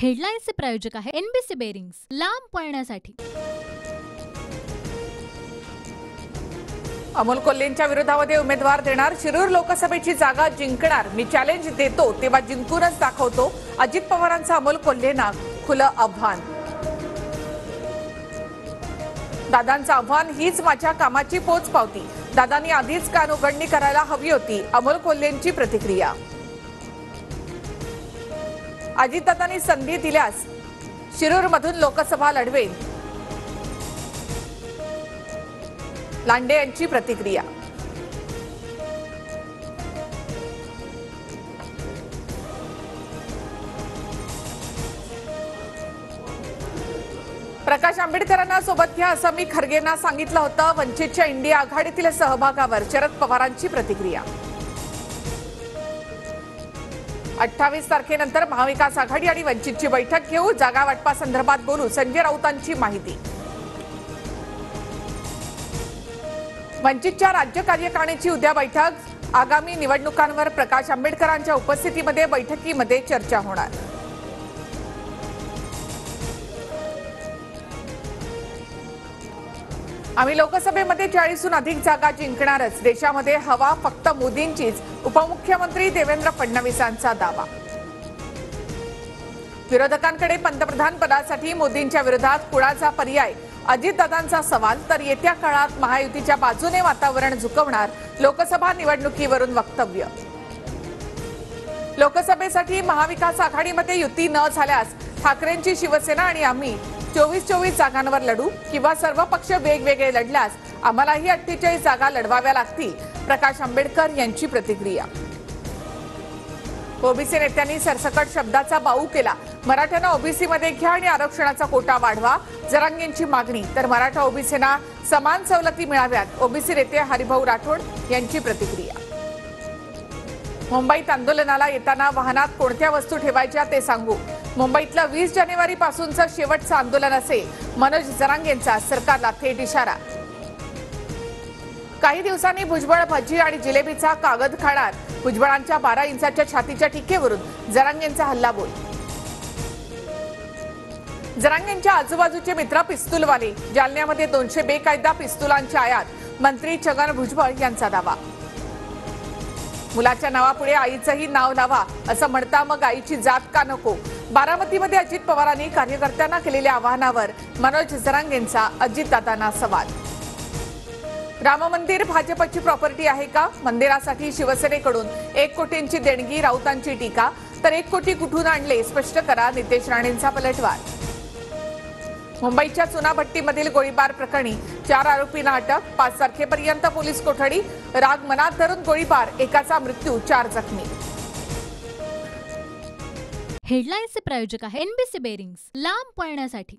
हेडलाईन्सचे प्रायोजक आहे NBC bearings, लांब पळण्यासाठी। अमोल कोल्हेंच्या विरोधामध्ये उमेदवार देणार, शिरूर लोकसभेची जागा जिंकणार, मी चॅलेंज देतो तेव्हा जिंकूनच दाखवतो, अजित पवारांचं अमोल कोल्हेंना खुलं आव्हान। दादांचं आव्हान, हीच माझ्या कामाची पोचपावती, दादांनी आधीच कानउघडणी करायला हवी होती, अमोल कोल्हेंची प्रतिक्रिया। अजितदादांनी संधी दिल्यास शिरूरमधून लोकसभा लढवेन, लांडे यांची प्रतिक्रिया। प्रकाश आंबेडकरांना सोबत घ्या असं मी खरगेंना सांगितलं होतं, वंचितच्या इंडिया आघाडीतील सहभागावर शरद पवारांची प्रतिक्रिया। 28 तारखेनंतर महाविकास आघाडी आणि वंचितची बैठक घेऊ, जागा वाटपासंदर्भात बोलू, संजय राऊतांची माहिती। वंचितच्या राज्य कार्यकारिणीची उद्या बैठक, आगामी निवडणुकांवर प्रकाश आंबेडकरांच्या उपस्थितीमध्ये बैठकीमध्ये चर्चा होणार। आम्ही लोकसभेमध्ये 40हून अधिक जागा जिंकणारच, देशामध्ये हवा फक्त मोदींचीच, उपमुख्यमंत्री देवेंद्र फडणवीसांचा दावा। विरोधकांकडे पंतप्रधान पदासाठी मोदींच्या विरोधात कुणाचा पर्याय, अजितदादांचा सवाल, तर येत्या काळात महायुतीच्या बाजूने वातावरण झुकवणार, लोकसभा निवडणुकीवरून वक्तव्य। लोकसभेसाठी महाविकास आघाडीमध्ये युती न झाल्यास ठाकरेंची शिवसेना आणि आम्ही 24 जागांवर लढू, किंवा सर्व पक्ष वेगवेगळे लढल्यास आम्हालाही 48 जागा लढवाव्या लागतील, प्रकाश आंबेडकर यांची प्रतिक्रिया। ओबीसी नेत्यांनी सरसकट शब्दाचा बाऊ केला, मराठ्यांना ओबीसीमध्ये घ्या आणि आरक्षणाचा कोटा वाढवा, जरांगेंची मागणी, तर मराठा ओबीसींना समान सवलती मिळाव्यात, ओबीसी नेते हरिभाऊ राठोड यांची प्रतिक्रिया। मुंबईत आंदोलनाला येताना वाहनात कोणत्या वस्तू ठेवायच्या ते सांगू, मुंबईतलं 20 जानेवारीपासूनचं शेवटचं आंदोलन असेल, मनोज जरांगेंचा सरकारला थेट इशारा। काही दिवसांनी भुजबळ भजी आणि जिलेबीचा कागद खाणार, भुजबळांच्या 12 इंचाच्या छातीच्या टीकेवरून जरांगेंचा हल्लाबोल। जरांगेंच्या आजूबाजूचे मित्र पिस्तूलवाले, जालन्यामध्ये 200 बेकायदा पिस्तुलांची आयात, मंत्री छगन भुजबळ यांचा दावा। मुलाच्या नावापुढे आईचंही नाव लावा असं म्हणता मग आईची जात का नको, बारामतीमध्ये अजित पवारांनी कार्यकर्त्यांना केलेल्या आवाहनावर मनोज जरांगेंचा अजितदादांना सवाल। राम मंदिर भाजपची प्रॉपर्टी आहे का, मंदिरासाठी शिवसेनेकडून 1 कोटींची देणगी, राऊतांची टीका, तर 1 कोटी कुठून आणले स्पष्ट करा, नितेश राणेंचा पलटवार। मुंबईच्या चुनाभट्टीमधील गोळीबार प्रकरणी 4 आरोपींना अटक, 5 तारखेपर्यंत पोलीस कोठडी, राग मनात धरून गोळीबार, एकाचा मृत्यू, 4 जखमी। हेडलाईन्सचे प्रायोजक आहे एनबीसी बेरिंग्स, लांब पळण्यासाठी।